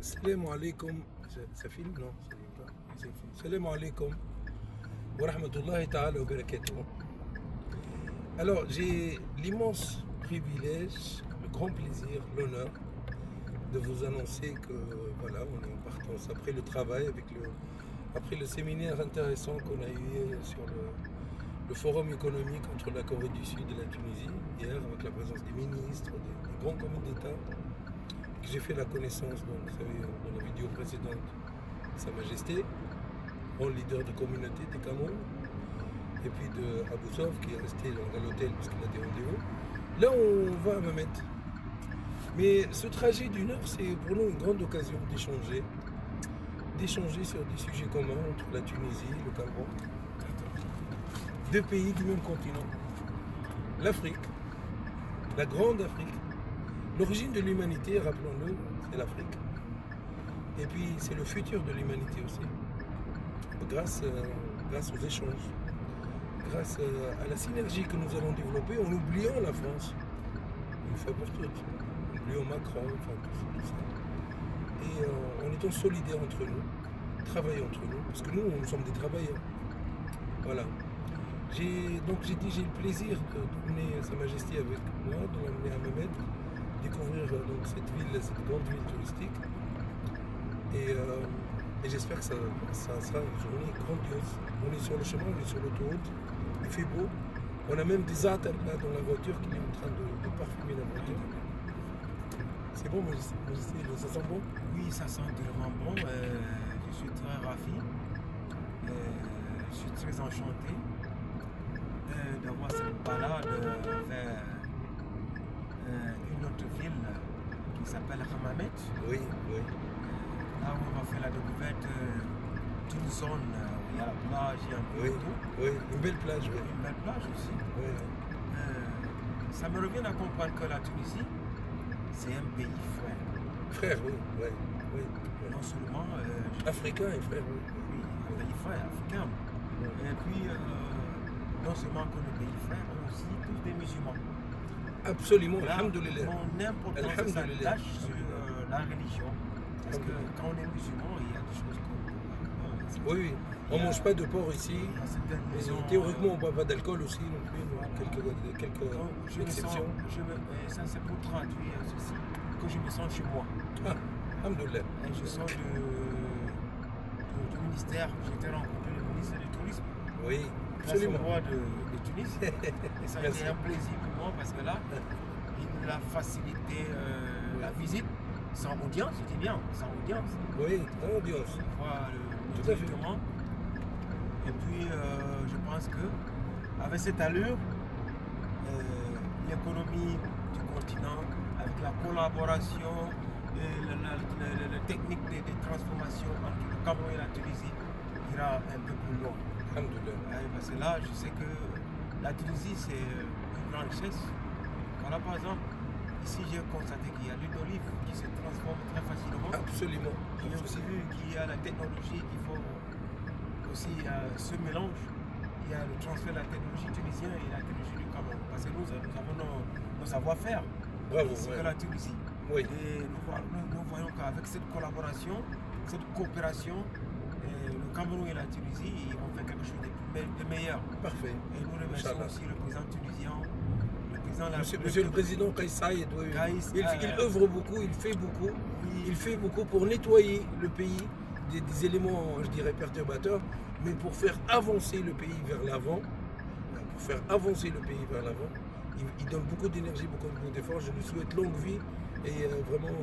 Salam alaikum. Ça filme? Non, ça filme pas. Salam alaikum. Wa rahmatullahi ta'ala wa barakatuh. Alors, j'ai l'immense privilège, le grand plaisir, l'honneur de vous annoncer que voilà, on est en partance après le travail, après le séminaire intéressant qu'on a eu sur le forum économique entre la Corée du Sud et la Tunisie, hier avec la présence des ministres, des grands comités d'État. J'ai fait la connaissance, donc, vous savez, dans la vidéo précédente, de Sa Majesté, grand leader de communauté des Cameroun, et puis de Aboussov qui est resté à l'hôtel parce qu'il a des rendez-vous. Là, on va à Mamet. Mais ce trajet d'une heure, c'est pour nous une grande occasion d'échanger sur des sujets communs entre la Tunisie et le Cameroun. Deux pays du même continent. L'Afrique, la grande Afrique. L'origine de l'humanité, rappelons-le, c'est l'Afrique. Et puis c'est le futur de l'humanité aussi. Grâce aux échanges, grâce à la synergie que nous allons développer en oubliant la France, une fois pour toutes, en oubliant Macron, enfin tout ça. Et en étant solidaires entre nous, travaillant entre nous, parce que nous sommes des travailleurs. Voilà. J'ai le plaisir d'emmener Sa Majesté avec moi, de l'emmener à Mamet, découvrir donc cette grande ville touristique. Et j'espère que ça sera une journée grandiose. On est sur le chemin, on est sur l'autoroute, il fait beau. On a même des attelles là dans la voiture qui est en train de parfumer la voiture. C'est bon, Majesté, ça sent bon? Oui, ça sent tellement bon. Je suis très ravi. Je suis très enchanté d'avoir cette balade vers une autre ville qui s'appelle Hammamet. Oui. Là où on va faire la découverte d'une zone où il y a la plage, il y a un peu de tout. Oui, une belle plage. Oui. Une belle plage aussi. Oui. Ça me revient à comprendre que la Tunisie, c'est un pays frère. Frère, oui. Non seulement... Africain et frère, oui. Oui, un pays frère, africain. Oui. Et puis, non seulement que le pays frère, mais aussi tous des musulmans. Absolument, Là, alhamdoulilah. mon importance Alhamdulillah. s'attache sur la religion. Parce que quand on est musulman, il y a des choses qu'on Oui. On ne mange pas de porc ici. Mais Théoriquement, on ne boit pas d'alcool aussi non plus. Quelques exceptions. Ça, c'est pour traduire ceci, que je me sens chez moi. Ah, alhamdoulilah. Et je sors du ministère, j'étais rencontré le ministre du Tourisme. Oui, Grâce au absolument. roi de Tunis. Et ça a Merci. été un plaisir pour moi parce que là, il nous a facilité la visite sans audience, c'était bien, sans audience. Oui, sans audience. Voilà, Tout à fait. directement. Et puis, je pense que avec cette allure, l'économie du continent, avec la collaboration et la technique de transformation entre le Cameroun et la Tunisie, ira un peu plus loin. Alhamdoulilah. Parce que là, je sais que la Tunisie, c'est une grande richesse. Voilà, par exemple, ici, j'ai constaté qu'il y a l'huile d'olive qui se transforme très facilement. Absolument. J'ai aussi vu qu'il y a la technologie qu'il faut aussi ce mélange. Il y a le transfert de la technologie tunisienne et la technologie du Cameroun. Parce que nous avons nos savoir-faire Bravo. ici Ouais. que la Tunisie. Oui. Et nous voyons qu'avec cette collaboration, cette coopération, le Cameroun et la Tunisie, ils vont faire quelque chose de meilleur. Parfait. Et nous remercions Inch'Allah. aussi le président tunisien, le président de la Monsieur le Président Kais Saïed, oui. Il œuvre beaucoup, il fait beaucoup. Oui. Il fait beaucoup pour nettoyer le pays des éléments, je dirais, perturbateurs, mais pour faire avancer le pays vers l'avant. Il donne beaucoup d'énergie, beaucoup d'efforts. Je lui souhaite longue vie et vraiment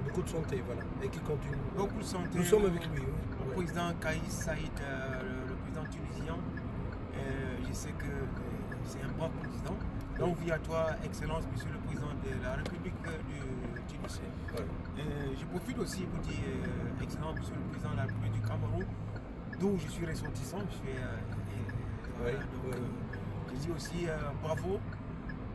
beaucoup de santé, voilà. Et qu'il continue. Beaucoup de santé. Nous sommes avec lui. Oui. Le président Kais Saïed, le président tunisien, je sais que c'est un bon président. Donc, vie à toi, Excellence, Monsieur le Président de la République du Tunis. Ouais. Je profite aussi pour dire, Excellence, Monsieur le Président de la République du Cameroun, d'où je suis ressortissant. Je dis aussi bravo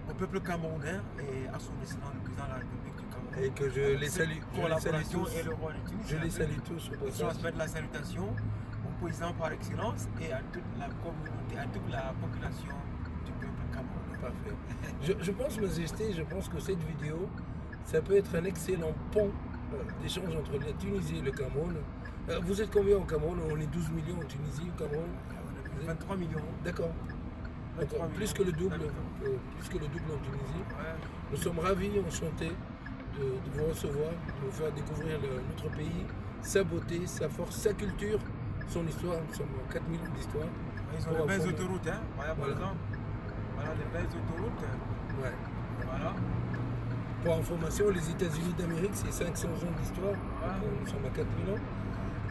au peuple camerounais et à son excellence, le président de la République du Cameroun. Et que je les salue. Collaboration et le roi de Tunis. Je les salue tous. Je transmets la salutation au président par excellence et à toute la communauté, à toute la population du peuple camerounais. Parfait. Je pense, Majesté, que cette vidéo, ça peut être un excellent pont d'échange entre la Tunisie et le Cameroun. Vous êtes combien au Cameroun? On est 12 millions en Tunisie, au Cameroun. On est 23 millions. D'accord. Plus que le double, plus que le double en Tunisie. Ouais. Nous sommes ravis, enchantés de vous recevoir, de vous faire découvrir notre pays, sa beauté, sa force, sa culture, son histoire. Nous sommes 4 millions d'histoires. Ils ont les belles autoroutes, hein. Voilà, par exemple. Voilà les belles autoroutes. Ouais. Voilà. Pour information, les États-Unis d'Amérique, c'est 500 ans d'histoire. Nous sommes à 4000 ans.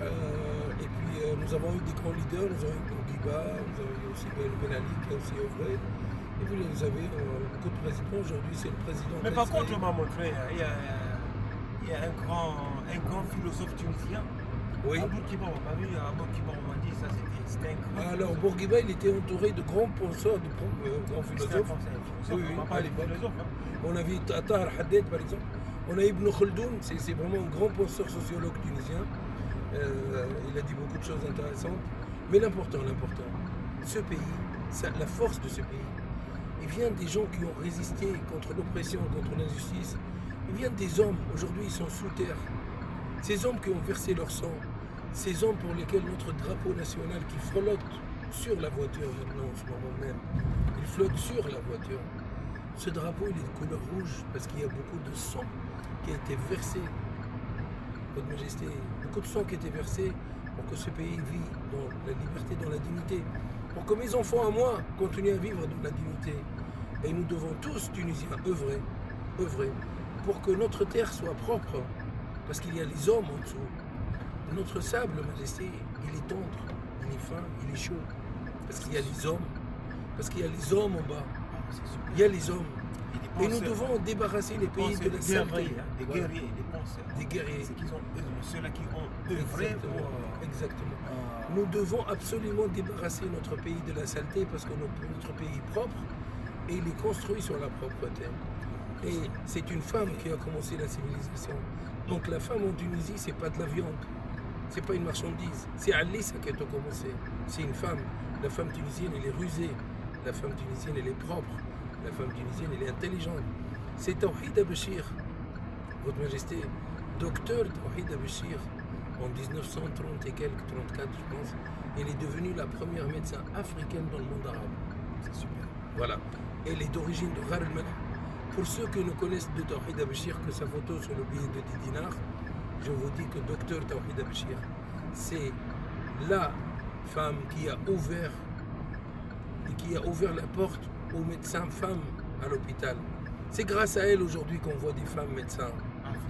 Et puis nous avons eu des grands leaders, nous avons eu Bourguiba, nous avons eu aussi Ben Ali qui a aussi œuvré. Et puis vous avez beaucoup de présidents. Aujourd'hui, c'est le président. Mais par contre, on m'a montré, il y a un grand philosophe tunisien. Oui. Bourguiba, on m'a dit ça, c'était un grand. Alors Bourguiba, il était entouré de grands penseurs, de grands philosophes. Oui, on m'a parlé de philosophe. On a vu Tahar Haddad par exemple. On a Ibn Khaldoun, c'est vraiment un grand penseur sociologue tunisien. Il a dit beaucoup de choses intéressantes. Mais l'important, ce pays, la force de ce pays, il vient des gens qui ont résisté contre l'oppression, contre l'injustice. Il vient des hommes, aujourd'hui ils sont sous terre. Ces hommes qui ont versé leur sang, ces hommes pour lesquels notre drapeau national qui flotte sur la voiture maintenant en ce moment même, il flotte sur la voiture. Ce drapeau il est de couleur rouge parce qu'il y a beaucoup de sang qui a été versé, Votre Majesté, beaucoup de sang qui a été versé pour que ce pays vive dans la liberté, dans la dignité, pour que mes enfants à moi continuent à vivre dans la dignité. Et nous devons tous, Tunisiens, œuvrer pour que notre terre soit propre, parce qu'il y a les hommes en dessous. Notre sable, Majesté, il est tendre, il est fin, il est chaud, parce qu'il y a les hommes, en bas. Il y a les hommes. Et nous devons débarrasser les pays de la saleté. Des guerriers, des penseurs. Des guerriers. Ceux-là qui ont œuvré pour... Exactement. Nous devons absolument débarrasser notre pays de la saleté parce que notre pays est propre et il est construit sur la propreté. Et c'est une femme qui a commencé la civilisation. Donc la femme en Tunisie, c'est pas de la viande, c'est pas une marchandise. C'est Alissa qui a tout commencé. C'est une femme. La femme tunisienne, elle est rusée. La femme tunisienne, elle est propre. La femme tunisienne, elle est intelligente. C'est Tawhida Béchir, Votre Majesté, docteur Tawhida Béchir, en 1930 et quelques, 34 je pense, elle est devenue la première médecin africaine dans le monde arabe. C'est super. Voilà. Elle est d'origine de Ghar el-Malh. Pour ceux qui ne connaissent de Tawhida Béchir que sa photo sur le billet de 10 dinars, je vous dis que docteur Tawhida Béchir, c'est la femme qui a ouvert la porte aux médecins femmes à l'hôpital. C'est grâce à elle aujourd'hui qu'on voit des femmes médecins.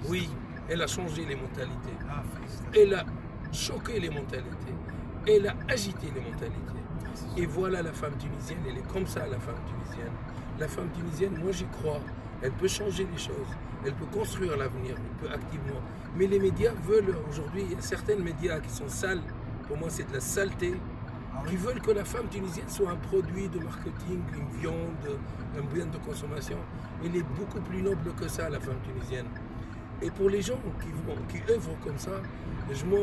Oui, elle a changé les mentalités. Elle a choqué les mentalités. Elle a agité les mentalités. Et voilà la femme tunisienne, elle est comme ça la femme tunisienne. La femme tunisienne, moi j'y crois. Elle peut changer les choses. Elle peut construire l'avenir. Elle peut activement. Mais les médias veulent aujourd'hui, il y a certains médias qui sont sales. Pour moi c'est de la saleté. Qui veulent que la femme tunisienne soit un produit de marketing, une viande, un bien de consommation. Elle est beaucoup plus noble que ça, la femme tunisienne. Et pour les gens qui œuvrent comme ça,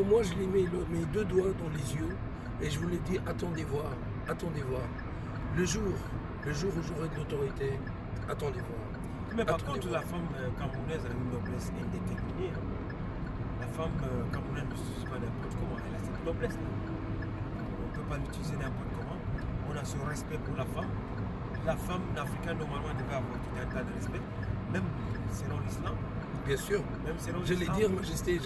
moi je les mets mes deux doigts dans les yeux et je vous les dis, attendez voir. Le jour où j'aurai de l'autorité, attendez voir. Mais par contre, la femme camerounaise a une noblesse indéterminée. La femme camerounaise ne se pas n'importe comment, elle a cette noblesse. On ne peut pas l'utiliser n'importe comment. On a ce respect pour la femme. La femme africaine, normalement, devait avoir tout un tas de respect, même selon l'islam. Bien sûr. Même selon j'allais dire, Majesté,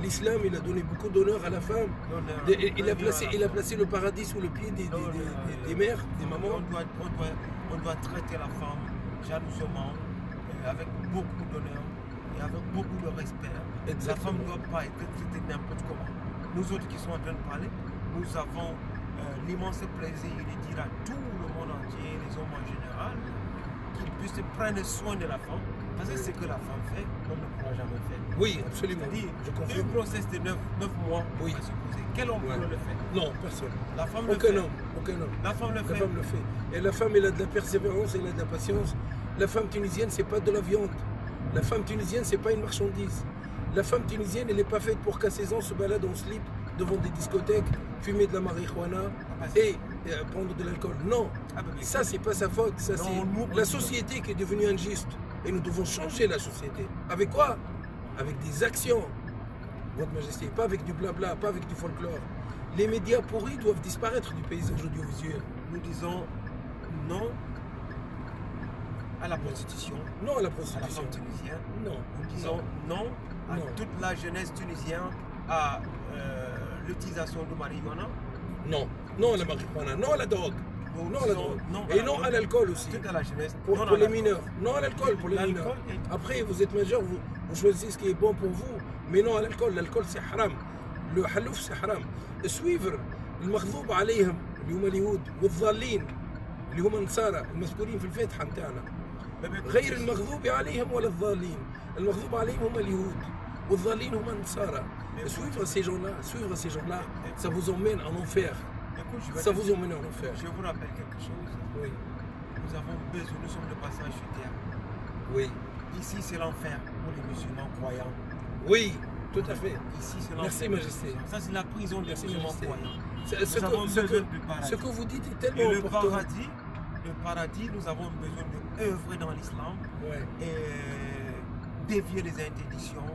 l'islam, il a donné beaucoup d'honneur à la femme. Il a placé le paradis sous le pied des mères, des mamans. On doit traiter la femme jalousement, avec beaucoup d'honneur et avec beaucoup de respect. Exactement. La femme ne doit pas être traitée n'importe comment. Nous autres qui sommes en train de parler, nous avons l'immense plaisir de dire à tout le monde entier, les hommes en général, qu'ils puissent prendre soin de la femme. Parce que ce que la femme fait, l'homme ne pourra jamais faire. Oui, absolument. C'est-à-dire, une grossesse de 9 mois, oui. Quel homme peut le faire? Non, personne. La femme aucun homme. La femme le fait. Et la femme, elle a de la persévérance, elle a de la patience. La femme tunisienne, c'est pas de la viande. La femme tunisienne, c'est pas une marchandise. La femme tunisienne, elle n'est pas faite pour qu'à 16 ans se balade en slip devant des discothèques, fumer de la marijuana et prendre de l'alcool. Non, ça c'est pas sa faute. Ça c'est la société qui est devenue injuste. Et nous devons changer la société. Avec quoi? avec des actions, Votre Majesté, pas avec du blabla, pas avec du folklore. Les médias pourris doivent disparaître du paysage audiovisuel. Nous disons non à la prostitution, Non à la à la prostitution. femme tunisienne. Non. Nous disons non à Non. toute la jeunesse tunisienne, à l'utilisation de marijuana. Non. Non à la marijuana, non à la drogue. Nous Non à la disons drogue. non Et non à l'alcool aussi. Toute la jeunesse. Pour non à les l'alcool. mineurs. Non à l'alcool pour les L'alcool mineurs. est- Après, vous êtes majeur, vous choisissez ce qui est bon pour vous. Mais non à l'alcool. L'alcool c'est haram. Le halouf c'est haram. Suivre المغضوب عليهم اللي هم اليهود والضالين اللي هم النصارى المذكورين في الفاتحة نتاعنا. غير المغضوب عليهم ولا الضالين. المغضوب عليهم هم اليهود والضالين هم النصارى. Suivre ces gens-là, ça vous emmène en enfer. Écoute, Ça vous emmène en enfer. je vous rappelle quelque chose. Oui, Nous avons besoin, nous sommes de passage sur terre. oui, Ici, c'est l'enfer pour les musulmans croyants. oui, tout à fait. Ici, c'est l'enfer. Merci, Majesté. Ça, c'est la prison des Merci, musulmans Majesté. croyants. Ce Nous avons besoin du que paradis. vous dites est Et tellement le important. paradis, nous avons besoin d'œuvrer dans l'islam Ouais. et dévier les interdictions.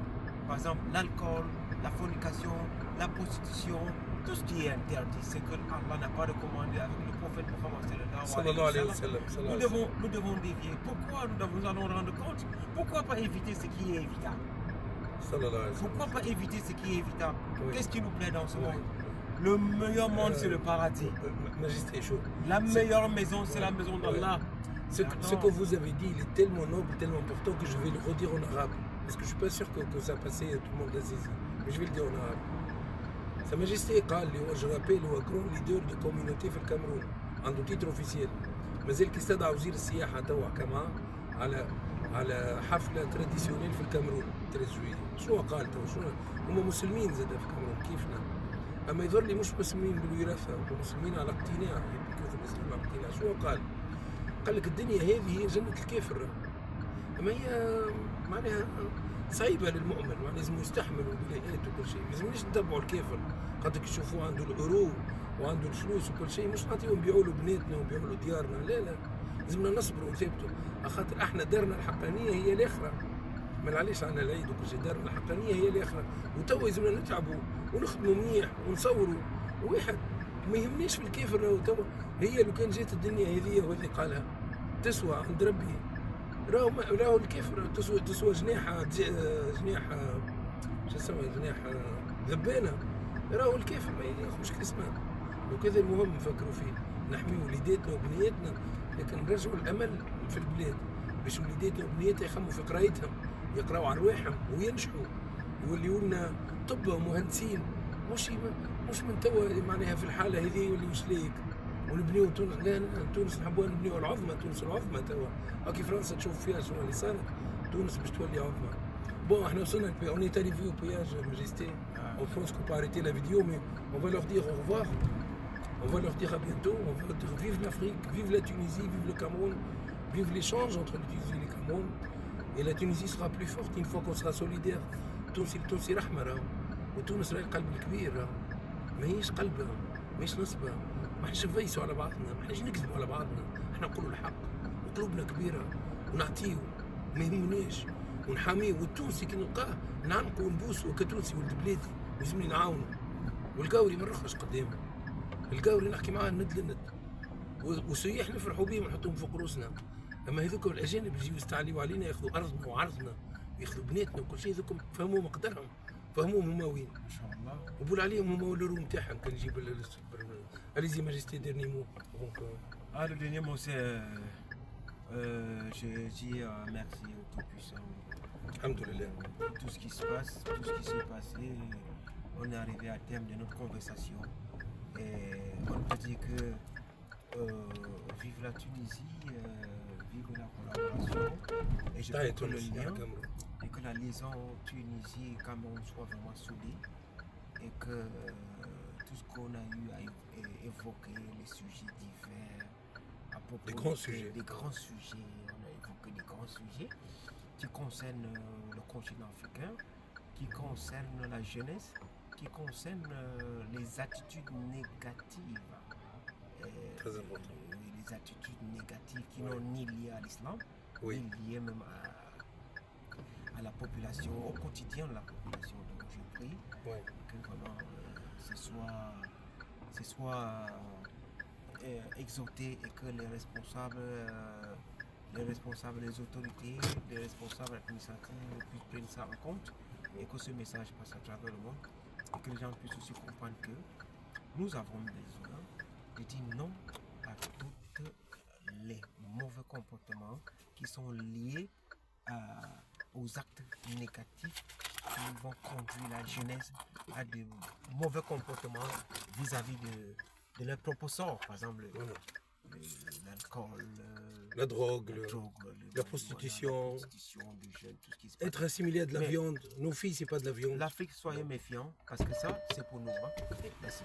Par exemple, l'alcool, la fornication, la prostitution, tout ce qui est interdit, c'est que Allah n'a pas recommandé avec le prophète Mohammed Sallallahu alayhi wa sallam. Nous devons dévier. Pourquoi nous allons rendre compte? Pourquoi pas éviter ce qui est évitable? Sallallahu alayhi wa sallam. Pourquoi pas éviter ce qui est évitable? Oui. Qu'est-ce qui nous plaît dans ce Oui. monde? Le meilleur monde, c'est le paradis. Majesté, chaud. La meilleure maison, c'est la maison d'Allah. Ce que vous avez dit, il est tellement noble, tellement important que je vais le redire en arabe. Parce que je ne suis pas sûr que ça passait à tout le monde d'Azizi. Mais je vais le dire en arabe. Sa Majesté قال اللي هو جو رابيل هو grand leader de communauté في الكاميرون عنده تيتر اوفيسيال مازال كي استدعى وزير السياحه توا كما على حفله تراديسيونيل في الكاميرون 13 جويلية شنو قال توا شنو هما مسلمين زاد في الكاميرون كيفنا اما يظهر لي مش مسلمين بالوراثه هما مسلمين على اقتناع يبكوا في الاسلام على اقتناع شنو قال لك الدنيا هذه هي جنه الكافر اما هي معناها صعيبه للمؤمن معناها لازم يستحمل وبلاءات وكل شيء ما لازمناش نتبعوا الكافر خاطر يشوفوا عنده الاورو وعنده الفلوس وكل شيء مش نعطيهم نبيعوا له بناتنا ونبيعوا له ديارنا لا لازمنا نصبروا ونثبتوا خاطر احنا دارنا الحقانيه هي الاخره ما نعليش عنا العيد وكل شيء دارنا الحقانيه هي الاخره وتوا لازمنا نتعبوا ونخدموا منيح ونصوروا واحد ما يهمنيش في الكافر راهو توا هي لو كان جات الدنيا هذه وهذه قالها تسوى عند ربي راهو الكافر تسوى جناحه شو اسمها جناحه ذبانه راهو الكافر ما ياخذش اسمها وكذا المهم نفكروا فيه نحمي وليداتنا وبنياتنا لكن نرجعوا الامل في البلاد باش وليداتنا وبنياتنا يخموا في قرايتهم يقراوا على رواحهم وينجحوا يوليوا لنا طب ومهندسين مش من توا معناها في الحاله هذه يولي وسليك ونبنيو تونس لا تونس نحبوها نبنيو العظمى تونس العظمى توا هاكي فرنسا تشوف فيها شنو اللي صارت تونس باش تولي عظمى بون احنا وصلنا on est arrivé au péage Majesté en France qu'on peut arrêter la vidéo mais on va leur dire au revoir on va leur dire à bientôt on va leur dire vive l'Afrique vive la Tunisie vive le Cameroun vive l'échange entre la Tunisie et le Cameroun et la Tunisie sera plus forte une fois qu'on sera solidaire التونسي رحمة راهو وتونس راهي القلب الكبير راهو ماهيش قلبها ماهيش نصبها ما احناش نفيسوا على بعضنا ما احناش نكذبوا على بعضنا احنا نقولوا الحق وقلوبنا كبيره ونعطيه ما يهمناش ونحاميه والتونسي كي نلقاه نعنقوا ونبوسوا كتونسي ولد بلادي لازمني نعاونوا والقاوري ما نرخص قدامه القاوري نحكي معاه ند لند والسياح نفرحوا بهم ونحطوهم فوق روسنا اما هذوك الاجانب يجيو يستعليوا علينا ياخذوا ارضنا وعرضنا ياخذوا بناتنا وكل شيء هذوك فهموا مقدرهم فهموهم هما وين ان شاء الله وبول عليهم هما والورو نتاعهم كان يجيب Allez-y, Majesté, dernier mot. Donc, le dernier mot, c'est. Je dis merci au Tout-Puissant. Alhamdoulilah. Tout ce qui se passe, tout ce qui s'est passé, on est arrivé à terme de notre conversation. Et on peut dire que vive la Tunisie, vive la collaboration. Et je peux que le lien, et que la liaison Tunisie-Cameroun soit vraiment soudée. Et que tout ce qu'on a eu à évoquer, les sujets divers, à propos des grands sujets. Des grands sujets, on a évoqué des grands sujets qui concernent le continent africain, qui concernent la jeunesse, qui concernent les attitudes négatives. Très important. Les attitudes négatives qui n'ont ni lié à l'islam, oui. ni lié même à à la population, au quotidien de la population. Donc je prie Ouais. que vraiment ce soit exhorté et que les responsables, les autorités, les responsables administratifs puissent prendre ça en compte et que ce message passe à travers le monde et que les gens puissent aussi comprendre que nous avons besoin de dire non à tous les mauvais comportements qui sont liés aux actes négatifs qui vont conduire la jeunesse à de mauvais comportements vis-à-vis de leur propre sort. Par exemple, l'alcool, la drogue, la prostitution, prostitution, du jeune, tout ce qui se passe. être assimilé à de la viande. Nos filles, c'est pas de la viande. L'Afrique, soyez méfiants, parce que ça, c'est pour nous. Hein. Merci.